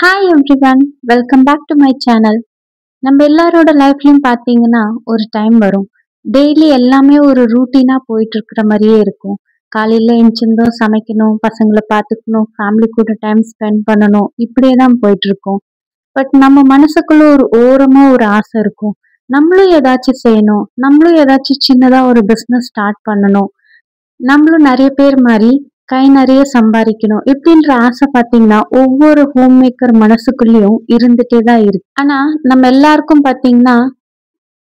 Hi everyone, welcome back to my channel. நம்ம எல்லாரோட லைஃப்லையும் பார்த்தீங்கன்னா ஒரு டைம் வரும். டெய்லி எல்லாமே ஒரு ரூட்டீனாக போயிட்டு இருக்கிற மாதிரியே இருக்கும். காலையில் எழுந்திருந்தோம், சமைக்கணும், பசங்களை பார்த்துக்கணும், ஃபேமிலி கூட டைம் ஸ்பெண்ட் பண்ணணும், இப்படியே தான் போயிட்டு இருக்கோம். பட் நம்ம மனசுக்குள்ள ஒரு ஓரமாக ஒரு ஆசை இருக்கும். நம்மளும் ஏதாச்சும் செய்யணும், நம்மளும் ஏதாச்சும் சின்னதாக ஒரு பிஸ்னஸ் ஸ்டார்ட் பண்ணணும், நம்மளும் நிறைய பேர் மாதிரி கை நிறைய சம்பாதிக்கணும் இப்படின்ற ஆசை பாத்தீங்கன்னா ஒவ்வொரு ஹோம் மேக்கர் மனசுக்குள்ளேயும் இருந்துட்டே தான் இருக்கு. ஆனா நம்ம எல்லாருக்கும் பாத்தீங்கன்னா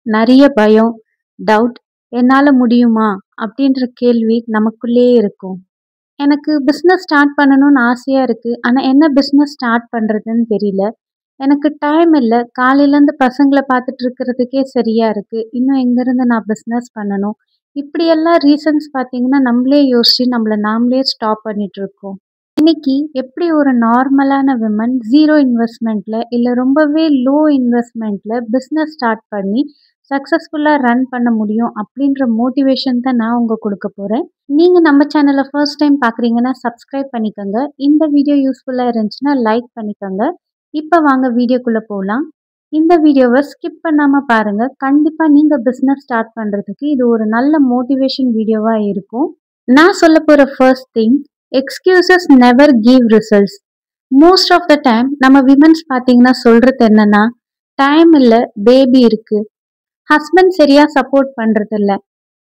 நிறைய பயம், டவுட், என்னால முடியுமா அப்படின்ற கேள்வி நமக்குள்ளேயே இருக்கும். எனக்கு பிஸ்னஸ் ஸ்டார்ட் பண்ணணும்னு ஆசையா இருக்கு, ஆனா என்ன பிஸ்னஸ் ஸ்டார்ட் பண்றதுன்னு தெரியல. எனக்கு டைம் இல்லை, காலையிலேருந்து பசங்களை பார்த்துட்டு இருக்கிறதுக்கே சரியா இருக்கு, இன்னும் எங்கேருந்து நான் பிஸ்னஸ் பண்ணணும். இப்படியெல்லாம் ரீசன்ஸ் பார்த்தீங்கன்னா நம்மளே யோசிச்சு நம்மளை நாமளே ஸ்டாப் பண்ணிட்டு இருக்கோம். இன்னைக்கு எப்படி ஒரு நார்மலான விமன் ஜீரோ இன்வெஸ்ட்மெண்ட்ல இல்லை ரொம்பவே லோ இன்வெஸ்ட்மெண்ட்ல பிஸ்னஸ் ஸ்டார்ட் பண்ணி சக்ஸஸ்ஃபுல்லாக ரன் பண்ண முடியும் அப்படின்ற மோட்டிவேஷன் தான் நான் உங்க கொடுக்க போகிறேன். நீங்கள் நம்ம சேனலை ஃபர்ஸ்ட் டைம் பார்க்குறீங்கன்னா சப்ஸ்கிரைப் பண்ணிக்கோங்க. இந்த வீடியோ யூஸ்ஃபுல்லாக இருந்துச்சுன்னா லைக் பண்ணிக்கோங்க. இப்போ வாங்க வீடியோக்குள்ளே போகலாம். இந்த வீடியோவை ஸ்கிப் பண்ணாமல் பாருங்கள். கண்டிப்பாக நீங்கள் பிஸ்னஸ் ஸ்டார்ட் பண்ணுறதுக்கு இது ஒரு நல்ல மோட்டிவேஷன் வீடியோவாக இருக்கும். நான் சொல்ல போகிற first thing, excuses never give results. Most of the time நம்ம விமன்ஸ் பார்த்தீங்கன்னா சொல்கிறது என்னன்னா, டைம் இல்லை, பேபி இருக்குது, ஹஸ்பண்ட் சரியாக சப்போர்ட் பண்ணுறதில்ல,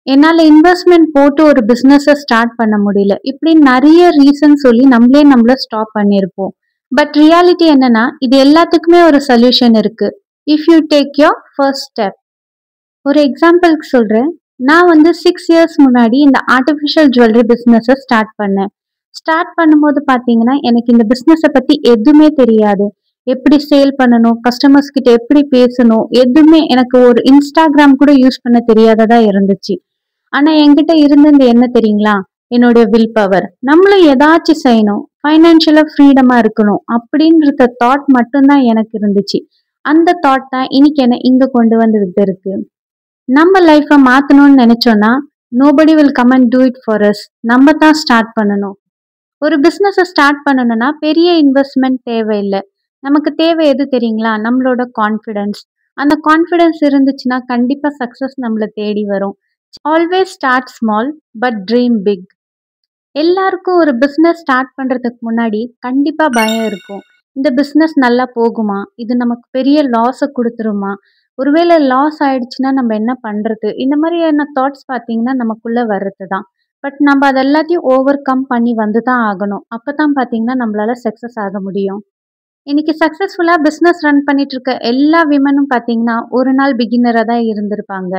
என்னால் இன்வெஸ்ட்மெண்ட் போட்டு ஒரு பிஸ்னஸை ஸ்டார்ட் பண்ண முடியல, இப்படி நிறைய ரீசன் சொல்லி நம்மளை ஸ்டாப் பண்ணியிருப்போம். பட் ரியாலிட்டி என்னன்னா, இது எல்லாத்துக்குமே ஒரு சொல்யூஷன் இருக்கு. If you take your first step. ஒரு எக்ஸாம்பிளுக்கு சொல்றேன். நான் 6 இயர்ஸ் முன்னாடி இந்த ஆர்டிஃபிஷியல் ஜுவல்லரி பிஸ்னஸை ஸ்டார்ட் பண்ணேன். ஸ்டார்ட் பண்ணும்போது பார்த்தீங்கன்னா எனக்கு இந்த பிஸ்னஸை பற்றி எதுவுமே தெரியாது. எப்படி சேல் பண்ணணும், கஸ்டமர்ஸ் கிட்ட எப்படி பேசணும், எதுவுமே எனக்கு ஒரு இன்ஸ்டாகிராம் கூட யூஸ் பண்ண தெரியாததா இருந்துச்சு. ஆனா என்கிட்ட இருந்தது என்ன தெரியுங்களா? என்னுடைய வில் பவர். நம்மளும் ஏதாச்சும் செய்யணும், ஃபைனான்சியலா ஃப்ரீடமா இருக்கணும் அப்படின்ற தாட் மட்டும்தான் எனக்கு இருந்துச்சு. அந்த தாட் தான் இன்னைக்கு என்ன இங்க கொண்டு வந்து விட்டு இருக்கு. நம்ம லைஃபை மாத்தணும்னு நினைச்சோம்னா nobody will come and do it for us. நம்ம தான் ஸ்டார்ட் பண்ணணும். ஒரு பிஸ்னஸை ஸ்டார்ட் பண்ணணும்னா பெரிய இன்வெஸ்ட்மெண்ட் தேவையில்லை. நமக்கு தேவை எது தெரியுங்களா? நம்மளோட கான்ஃபிடென்ஸ். அந்த கான்ஃபிடென்ஸ் இருந்துச்சுன்னா கண்டிப்பா சக்சஸ் நம்மளை தேடி வரும். Always start small but dream big. எல்லாருக்கும் ஒரு பிஸ்னஸ் ஸ்டார்ட் பண்றதுக்கு முன்னாடி கண்டிப்பா பயம் இருக்கும். இந்த பிஸ்னஸ் நல்லா போகுமா, இது நமக்கு பெரிய லாஸை கொடுத்துருமா, ஒருவேளை லாஸ் ஆயிடுச்சுன்னா நம்ம என்ன பண்றது, இந்த மாதிரியான தாட்ஸ் பார்த்தீங்கன்னா நமக்குள்ள வர்றது தான். பட் நம்ம அது எல்லாத்தையும் ஓவர் கம் பண்ணி வந்து தான் ஆகணும். அப்பதான் பார்த்தீங்கன்னா நம்மளால சக்சஸ் ஆக முடியும். இன்னைக்கு சக்சஸ்ஃபுல்லா பிஸ்னஸ் ரன் பண்ணிட்டு இருக்க எல்லா விமனும் பார்த்தீங்கன்னா ஒரு நாள் பிகினரா தான் இருந்திருப்பாங்க.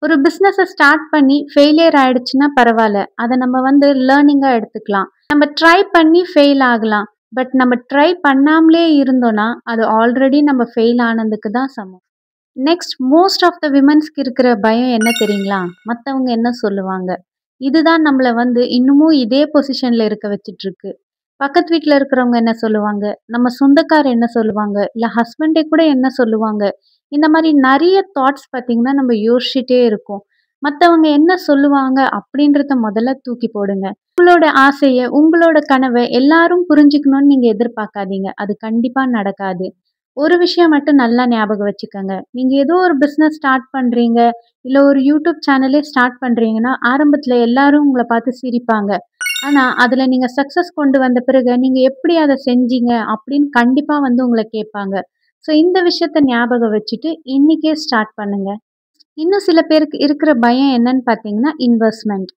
ஒரு பிஸ்னஸை ஸ்டார்ட் பண்ணி ஃபெயிலியர் ஆயிடுச்சுன்னா பரவாயில்ல, அதை நம்ம லேர்னிங்கா எடுத்துக்கலாம். நம்ம ட்ரை பண்ணி ஃபெயில் ஆகலாம், பட் நம்ம ட்ரை பண்ணாமலே இருந்தோம்னா அது ஆல்ரெடி நம்ம ஃபெயில் ஆனதுக்கு தான் சமம். நெக்ஸ்ட், மோஸ்ட் ஆஃப் த விமன்ஸ்க்கு இருக்கிற பயம் என்ன தெரியுங்களா? மற்றவங்க என்ன சொல்லுவாங்க. இதுதான் நம்மளை இன்னமும் இதே பொசிஷன்ல இருக்க வச்சிட்டு இருக்கு. பக்கத்து வீட்டில் இருக்கிறவங்க என்ன சொல்லுவாங்க, நம்ம சொந்தக்கார் என்ன சொல்லுவாங்க, இல்லை ஹஸ்பண்டே கூட என்ன சொல்லுவாங்க, இந்த மாதிரி நிறைய தாட்ஸ் பார்த்தீங்கன்னா நம்ம யோசிச்சுட்டே இருக்கோம். மற்றவங்க என்ன சொல்லுவாங்க அப்படின்றத முதல்ல தூக்கி போடுங்க. உங்களோட ஆசையை, உங்களோட கனவை எல்லாரும் புரிஞ்சுக்கணும்னு நீங்க எதிர்பார்க்காதீங்க. அது கண்டிப்பா நடக்காது. ஒரு விஷயம் மட்டும் நல்லா ஞாபகம் வச்சுக்கோங்க. நீங்க ஏதோ ஒரு பிஸ்னஸ் ஸ்டார்ட் பண்றீங்க, இல்லை ஒரு யூடியூப் சேனலே ஸ்டார்ட் பண்றீங்கன்னா ஆரம்பத்துல எல்லாரும் உங்களை பார்த்து சிரிப்பாங்க. ஆனா அதுல நீங்க சக்சஸ் கொண்டு வந்த பிறகு நீங்க எப்படி அதை செஞ்சீங்க அப்படின்னு கண்டிப்பா உங்களை கேட்பாங்க. ஸோ இந்த விஷயத்த ஞாபகம் வச்சுட்டு இன்னைக்கே ஸ்டார்ட் பண்ணுங்க. இன்னும் சில பேருக்கு இருக்கிற பயம் என்னன்னு பார்த்தீங்கன்னா இன்வெஸ்ட்மெண்ட்.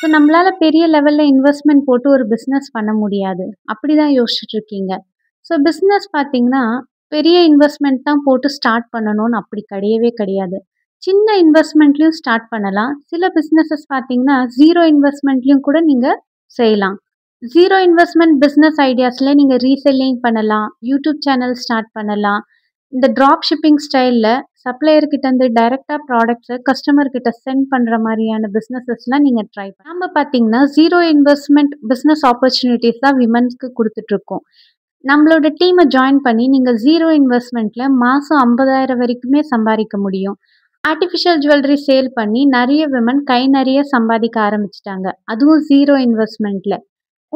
ஸோ நம்மளால பெரிய லெவல்ல இன்வெஸ்ட்மெண்ட் போட்டு ஒரு பிஸ்னஸ் பண்ண முடியாது, அப்படிதான் யோசிச்சுட்டு இருக்கீங்க. ஸோ பிஸ்னஸ் பார்த்தீங்கன்னா பெரிய இன்வெஸ்ட்மெண்ட் தான் போட்டு ஸ்டார்ட் பண்ணணும்னு அப்படி கிடையவே கிடையாது. சின்ன இன்வெஸ்ட்மெண்ட்லையும் ஸ்டார்ட் பண்ணலாம். சில பிஸ்னஸஸ் பார்த்தீங்கன்னா ஜீரோ இன்வெஸ்ட்மெண்ட்லையும் கூட நீங்கள் செய்யலாம். ஜீரோ இன்வெஸ்ட்மெண்ட் பிஸ்னஸ் ஐடியாஸில் நீங்கள் ரீசெல்லிங் பண்ணலாம், யூடியூப் சேனல் ஸ்டார்ட் பண்ணலாம். இந்த ட்ராப் ஷிப்பிங் ஸ்டைலில் சப்ளையர்கிட்ட இருந்து டைரெக்டாக ப்ராடக்ட்ஸை கஸ்டமர் கிட்ட சென்ட் பண்ணுற மாதிரியான பிஸ்னஸஸ்லாம் நீங்கள் ட்ரை பண்ணலாம். நம்ம பார்த்தீங்கன்னா ஜீரோ இன்வெஸ்ட்மெண்ட் பிஸ்னஸ் ஆப்பர்ச்சுனிட்டிஸ் தான் விமன்ஸ்க்கு கொடுத்துட்ருக்கோம். நம்மளோட டீமை ஜாயின் பண்ணி நீங்கள் ஜீரோ இன்வெஸ்ட்மெண்ட்டில் மாதம் 50,000 வரைக்குமே சம்பாதிக்க முடியும். ஆர்டிஃபிஷியல் ஜுவல்லரி சேல் பண்ணி நிறைய விமன் கை நிறைய சம்பாதிக்க ஆரம்பிச்சிட்டாங்க, அதுவும் ஜீரோ இன்வெஸ்ட்மெண்ட்டில்.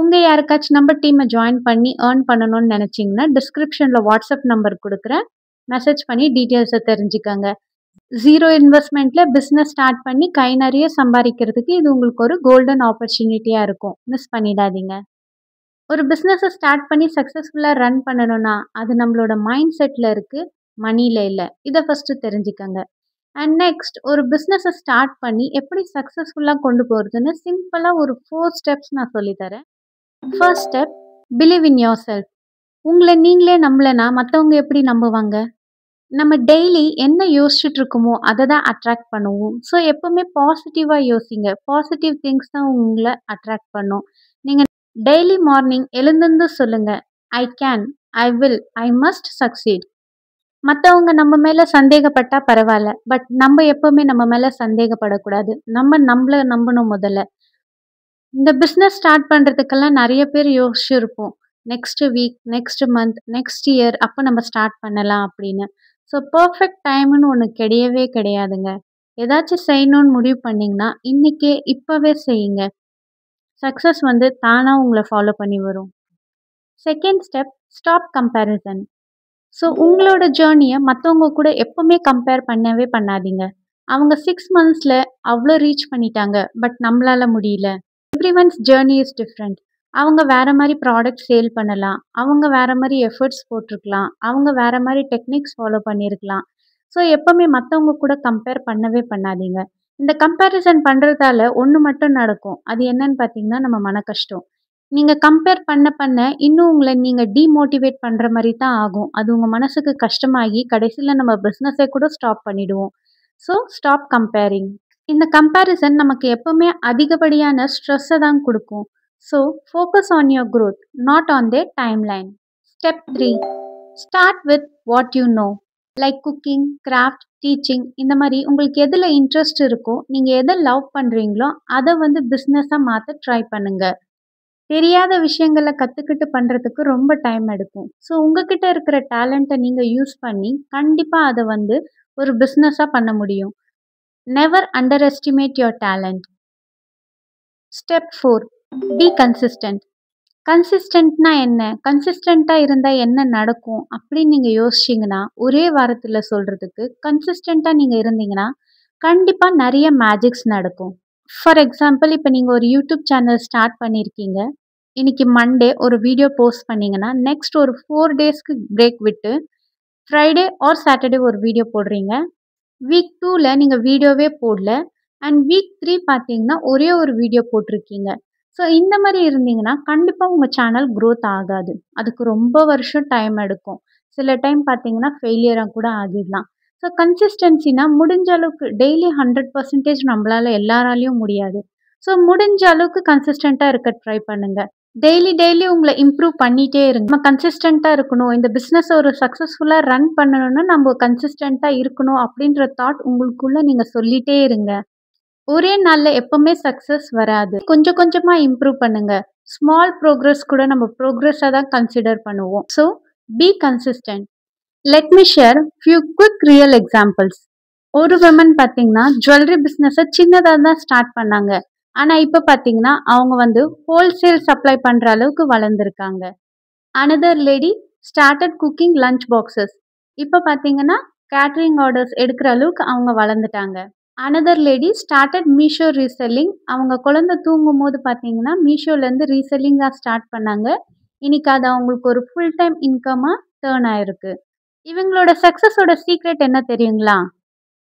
உங்க யாருக்காச்சும் நம்ம டீமை ஜாயின் பண்ணி ஏர்ன் பண்ணணும்னு நினைச்சீங்கன்னா டிஸ்கிரிப்ஷன்ல வாட்ஸ்அப் நம்பர் கொடுக்குறேன். மெசேஜ் பண்ணி டீட்டெயில்ஸை தெரிஞ்சுக்கங்க. ஜீரோ இன்வெஸ்ட்மெண்ட்ல பிசினஸ் ஸ்டார்ட் பண்ணி கை நிறைய சம்பாதிக்கிறதுக்கு இது உங்களுக்கு ஒரு கோல்டன் ஆப்பர்ச்சுனிட்டியா இருக்கும். மிஸ் பண்ணிடாதீங்க. ஒரு பிசினஸை ஸ்டார்ட் பண்ணி சக்சஸ்ஃபுல்லா ரன் பண்ணணும்னா அது நம்மளோட மைண்ட் செட்ல இருக்கு, மணில இல்ல. இதை ஃபர்ஸ்ட் தெரிஞ்சுக்கங்க. அண்ட் நெக்ஸ்ட் ஒரு பிசினஸை ஸ்டார்ட் பண்ணி எப்படி சக்சஸ்ஃபுல்லா கொண்டு போறதுன்னு சிம்பிளா ஒரு 4 ஸ்டெப்ஸ் நான் சொல்லி தரேன். First step, believe in your self. உங்களை நீங்களே நம்பலனா மற்றவங்க எப்படி நம்புவாங்க? நம்ம டெய்லி என்ன யோசிச்சுட்டு இருக்கோமோ அதை தான் அட்ராக்ட் பண்ணுவோம். ஸோ எப்பவுமே பாசிட்டிவாக யோசிங்க. பாசிட்டிவ் திங்ஸ் தான் உங்களை அட்ராக்ட் பண்ணும். நீங்கள் டெய்லி மார்னிங் எழுந்திருந்து சொல்லுங்க, I can, I will, I must succeed. மற்றவங்க நம்ம மேலே சந்தேகப்பட்டா பரவாயில்ல, பட் நம்ம எப்பவுமே நம்ம மேலே சந்தேகப்படக்கூடாது. நம்மளை நம்பணும் முதல்ல. இந்த பிஸ்னஸ் ஸ்டார்ட் பண்ணுறதுக்கெல்லாம் நிறைய பேர் யோசிச்சிருப்போம். Next week, next month, next year அப்போ நம்ம ஸ்டார்ட் பண்ணலாம் அப்படின்னு. ஸோ பர்ஃபெக்ட் டைம்னு ஒன்று கிடையவே கிடையாதுங்க. ஏதாச்சும் செய்யணும்னு முடிவு பண்ணிங்கன்னா இன்றைக்கே இப்போவே செய்யுங்க. சக்ஸஸ் வந்து தானாக உங்களை ஃபாலோ பண்ணி வரும். Second step, stop comparison. So உங்களோட ஜேர்னியை மற்றவங்க கூட எப்போவுமே கம்பேர் பண்ணவே பண்ணாதீங்க. அவங்க 6 மந்த்ஸில் அவ்வளோ ரீச் பண்ணிட்டாங்க, பட் நம்மளால முடியல. Everyone's journey is different. அவங்க வேற மாதிரி ப்ராடக்ட் சேல் பண்ணலாம், அவங்க வேற மாதிரி எஃபர்ட்ஸ் போட்டிருக்கலாம், அவங்க வேற மாதிரி டெக்னிக்ஸ் ஃபாலோ பண்ணியிருக்கலாம். ஸோ எப்போவுமே மற்றவங்க கூட கம்பேர் பண்ணவே பண்ணாதீங்க. இந்த கம்பேரிசன் பண்ணுறதால ஒன்று மட்டும் நடக்கும். அது என்னன்னு பார்த்தீங்கன்னா நம்ம மன கஷ்டம். நீங்கள் கம்பேர் பண்ண பண்ண இன்னும் உங்களை நீங்கள் டீமோட்டிவேட் பண்ணுற மாதிரி தான் ஆகும். அது உங்கள் மனசுக்கு கஷ்டமாகி கடைசியில் நம்ம பிஸ்னஸை கூட ஸ்டாப் பண்ணிடுவோம். So stop comparing. இந்த கம்பேரிசன் நமக்கு எப்பவுமே அதிகப்படியான ஸ்ட்ரெஸ்ஸை தான் கொடுக்கும். So focus on your growth, not on their timeline. Step 3, start with what you know. Like cooking, craft, teaching. இந்த மாதிரி உங்களுக்கு எதில் இன்ட்ரெஸ்ட் இருக்கோ, நீங்கள் எதை லவ் பண்ணுறீங்களோ அதை வந்து பிஸ்னஸாக மாற்ற ட்ரை பண்ணுங்க. தெரியாத விஷயங்களை கற்றுக்கிட்டு பண்ணுறதுக்கு ரொம்ப டைம் எடுக்கும். ஸோ உங்ககிட்ட இருக்கிற டேலண்ட்டை நீங்கள் யூஸ் பண்ணி கண்டிப்பாக அதை வந்து ஒரு பிஸ்னஸாக பண்ண முடியும். Never underestimate your talent. Step 4, be consistent. கன்சிஸ்டன்ட்னா என்ன? கன்சிஸ்டண்ட்டாக இருந்தால் என்ன நடக்கும் அப்படின்னு நீங்கள் யோசிச்சிங்கன்னா, ஒரே வாரத்தில் சொல்கிறதுக்கு கன்சிஸ்டண்ட்டாக நீங்கள் இருந்தீங்கன்னா கண்டிப்பாக நிறைய மேஜிக்ஸ் நடக்கும். ஃபார் எக்ஸாம்பிள், இப்போ நீங்கள் ஒரு யூடியூப் சேனல் ஸ்டார்ட் பண்ணியிருக்கீங்க. இன்னைக்கு மண்டே ஒரு வீடியோ போஸ்ட் பண்ணீங்கன்னா நெக்ஸ்ட் ஒரு 4 டேஸ்க்கு பிரேக் விட்டு ஃப்ரைடே ஆர் சாட்டர்டே ஒரு வீடியோ போடுறீங்க. வீக் 2ல் நீங்கள் வீடியோவே போடல. அண்ட் வீக் 3 பார்த்தீங்கன்னா ஒரே ஒரு வீடியோ போட்டிருக்கீங்க. ஸோ இந்த மாதிரி இருந்தீங்கன்னா கண்டிப்பாக உங்கள் சேனல் க்ரோத் ஆகாது. அதுக்கு ரொம்ப வருஷம் டைம் எடுக்கும். சில டைம் பார்த்தீங்கன்னா ஃபெயிலியராக கூட ஆகிடலாம். ஸோ கன்சிஸ்டன்சினா முடிஞ்ச அளவுக்கு டெய்லி 100% நம்மளால எல்லாராலையும் முடியாது. ஸோ முடிஞ்ச அளவுக்கு கன்சிஸ்டண்ட்டாக இருக்க ட்ரை பண்ணுங்க. டெய்லி உங்களை இம்ப்ரூவ் பண்ணிகிட்டே இருங்க. நம்ம கன்சிஸ்டண்ட்டாக இருக்கணும், இந்த பிஸ்னஸை ஒரு சக்ஸஸ்ஃபுல்லாக ரன் பண்ணணும்னா நம்ம கன்சிஸ்டண்ட்டாக இருக்கணும் அப்படின்ற தாட் உங்களுக்குள்ளே நீங்கள் சொல்லிகிட்டே இருங்க. ஒரே நாளில் எப்பவுமே சக்ஸஸ் வராது. கொஞ்சம் கொஞ்சமாக இம்ப்ரூவ் பண்ணுங்க. ஸ்மால் ப்ரோக்ரஸ் கூட நம்ம ப்ரோக்ரஸாக தான் கன்சிடர் பண்ணுவோம். So be consistent. Let me share few quick real examples. ஒரு விமன் பார்த்தீங்கன்னா ஜுவல்லரி பிஸ்னஸை சின்னதாக தான் ஸ்டார்ட் பண்ணாங்க. ஆனால் இப்போ பார்த்தீங்கன்னா அவங்க வந்து ஹோல்சேல் சப்ளை பண்ணுற அளவுக்கு வளர்ந்துருக்காங்க. Another lady started cooking lunch boxes. இப்போ பார்த்தீங்கன்னா கேட்ரிங் ஆர்டர்ஸ் எடுக்கிற அளவுக்கு அவங்க வளர்ந்துட்டாங்க. Another lady started Meesho reselling. அவங்க குழந்தை தூங்கும் போது பார்த்தீங்கன்னா மீஷோலேருந்து ரீசெல்லிங்காக ஸ்டார்ட் பண்ணாங்க. இன்னைக்கு அது அவங்களுக்கு ஒரு ஃபுல் டைம் இன்கமாக டேர்ன் ஆயிருக்கு. இவங்களோட சக்ஸஸோட சீக்ரெட் என்ன தெரியுங்களா?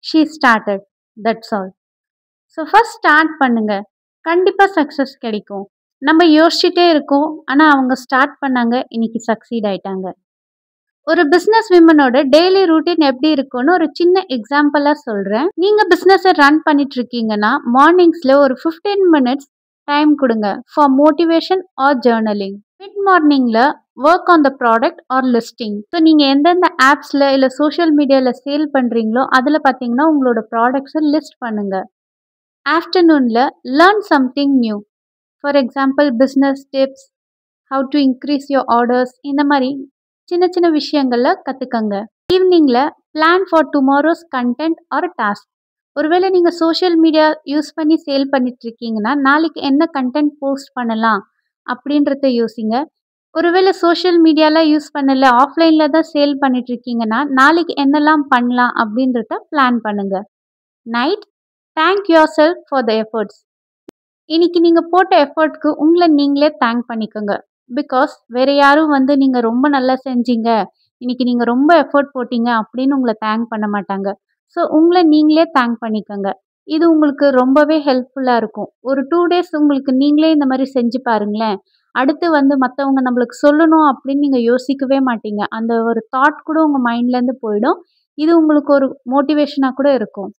She started, that's all. So first start பண்ணுங்க, கண்டிப்பாக சக்ஸஸ் கிடைக்கும். நம்ம யோசிச்சுட்டே இருக்கோம், ஆனால் அவங்க ஸ்டார்ட் பண்ணாங்க, இன்னைக்கு சக்சீட் ஆயிட்டாங்க. ஒரு பிஸ்னஸ் விமனோட டெய்லி ரூட்டீன் எப்படி இருக்கும்னு ஒரு சின்ன எக்ஸாம்பிளாக சொல்கிறேன். நீங்கள் பிஸ்னஸை ரன் பண்ணிட்டு இருக்கீங்கன்னா மார்னிங்ஸில் ஒரு 15 மினிட்ஸ் டைம் கொடுங்க for motivation or journaling. Mid மார்னிங்கில் work on the product or listing. So நீங்கள் எந்தெந்த ஆப்ஸில் இல்லை சோஷியல் மீடியாவில் சேல் பண்ணுறீங்களோ அதில் பார்த்தீங்கன்னா உங்களோட ப்ராடக்ட்ஸை லிஸ்ட் பண்ணுங்கள். ஆஃப்டர்நூனில் learn something new. For example business tips, how to increase your orders, இந்த மாதிரி சின்ன சின்ன விஷயங்களில் கற்றுக்கங்க. ஈவினிங்கில் plan for tomorrow's content or task. ஒருவேளை நீங்கள் சோஷியல் மீடியா யூஸ் பண்ணி சேல் பண்ணிட்டு இருக்கீங்கன்னா நாளைக்கு என்ன கண்டென்ட் போஸ்ட் பண்ணலாம் அப்படின்றத யோசிங்க. ஒருவேளை சோஷியல் மீடியாலாம் யூஸ் பண்ணல, ஆஃப்லைன்ல தான் சேல் பண்ணிட்டு இருக்கீங்கன்னா, நாளைக்கு என்னலாம் பண்ணலாம் அப்படின்றத பிளான் பண்ணுங்க. Night, thank yourself for the efforts. இன்னைக்கு நீங்க போட்ட எஃபோர்ட்க்கு உங்கள நீங்களே தேங்க் பண்ணிக்கோங்க. பிகாஸ் வேற யாரும் வந்து நீங்க ரொம்ப நல்லா செஞ்சீங்க, இன்னைக்கு நீங்க ரொம்ப எஃபோர்ட் போட்டீங்க அப்படின்னு உங்கள தேங்க் பண்ண மாட்டாங்க. ஸோ உங்கள நீங்களே தேங்க் பண்ணிக்கோங்க. இது உங்களுக்கு ரொம்பவே ஹெல்ப்ஃபுல்லா இருக்கும். ஒரு 2 டேஸ் உங்களுக்கு நீங்களே இந்த மாரி செஞ்சு பாருங்களேன். அடுத்து வந்து மத்தவங்க நம்மளுக்கு சொல்லணும் அப்படின்னு நீங்க யோசிக்கவே மாட்டீங்க. அந்த ஒரு தாட் கூட உங்க மைண்ட்லேருந்து போயிடும். இது உங்களுக்கு ஒரு மோட்டிவேஷனா கூட இருக்கும்.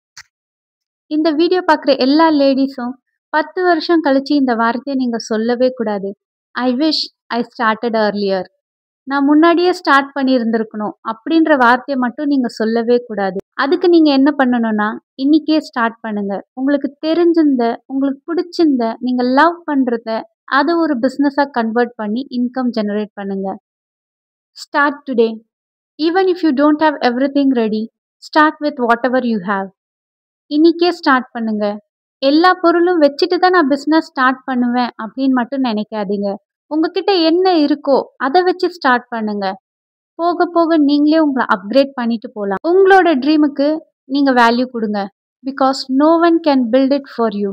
இந்த வீடியோ பார்க்குற எல்லா லேடீஸும் 10 வருஷம் கழிச்சு இந்த வார்த்தைய நீங்க சொல்லவே கூடாது. I wish I started earlier. நான் முன்னாடியே ஸ்டார்ட் பண்ணியிருந்திருக்கணும். அப்படின்ற வார்த்தைய மட்டும் நீங்க சொல்லவே கூடாது. அதுக்கு நீங்க என்ன பண்ணணும்னா, இன்னிக்கே ஸ்டார்ட் பண்ணுங்க. உங்களுக்கு தெரிஞ்சிருந்த, உங்களுக்கு பிடிச்சிருந்த, நீங்க லவ் பண்றத, அத ஒரு பிசினஸா கன்வெர்ட் பண்ணி இன்கம் ஜெனரேட் பண்ணுங்க. Start today. Even if you don't have everything ready, start with whatever you have. இன்னிக்கே ஸ்டார்ட் பண்ணுங்க. எல்லா பொருளும் வச்சுட்டு தான் நான் பிசினஸ் ஸ்டார்ட் பண்ணுவேன் அப்படின்னு மட்டும் நினைக்காதீங்க. உங்ககிட்ட என்ன இருக்கோ அத வச்சு ஸ்டார்ட் பண்ணுங்க. போக போக நீங்களே உங்கள அப்கிரேட் பண்ணிட்டு போலாம். உங்களோட ட்ரீமுக்கு நீங்க வேல்யூ குடுங்க. Because no one can build it for you.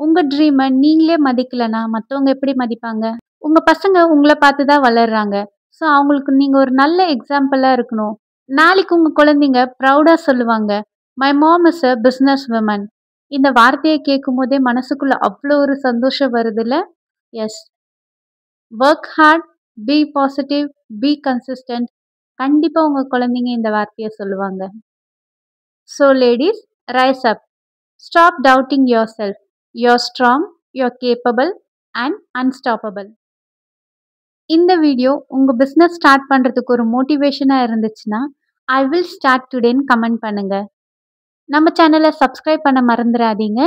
உங்க ட்ரீம நீங்களே மதிக்கலனா மத்தவங்க எப்படி மதிப்பாங்க? உங்க பசங்க உங்கள பார்த்து தான் வளர்றாங்க. ஸோ அவங்களுக்கு நீங்க ஒரு நல்ல எக்ஸாம்பிளா இருக்கணும். நாளைக்கு உங்க குழந்தைங்க ப்ரவுடா சொல்லுவாங்க, my mom is a business woman. இந்த வார்த்தைய கேட்கும்போதே மனசுக்குள்ள அவ்ளோ ஒரு சந்தோஷம் வருதுல்ல? Yes. Work hard, be positive, be consistent. கண்டிப்பா உங்க குழந்தைங்க இந்த வார்த்தைய சொல்லுவாங்க. So ladies, rise up. Stop doubting yourself. You're strong, you're capable and unstoppable. இந்த வீடியோ உங்க பிசினஸ் ஸ்டார்ட் பண்றதுக்கு ஒரு மோட்டிவேஷனா இருந்துச்சுன்னா, ஐ வில் ஸ்டார்ட் டுடேன்னு கமெண்ட் பண்ணுங்க. நம்ம சேனலை சப்ஸ்கிரைப் பண்ண மறந்துடாதீங்க.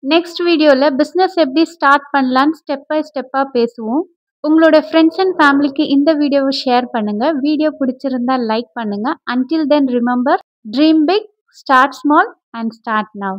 நெக்ஸ்ட் வீடியோல பிசினஸ் எப்படி ஸ்டார்ட் பண்ணலான்னு ஸ்டெப் பை ஸ்டெப்பா பேசுவோம். உங்களோட ஃப்ரெண்ட்ஸ் அண்ட் ஃபேமிலிக்கு இந்த வீடியோவை ஷேர் பண்ணுங்க. வீடியோ பிடிச்சிருந்தா லைக் பண்ணுங்க. Until then remember, dream big, start small and start now.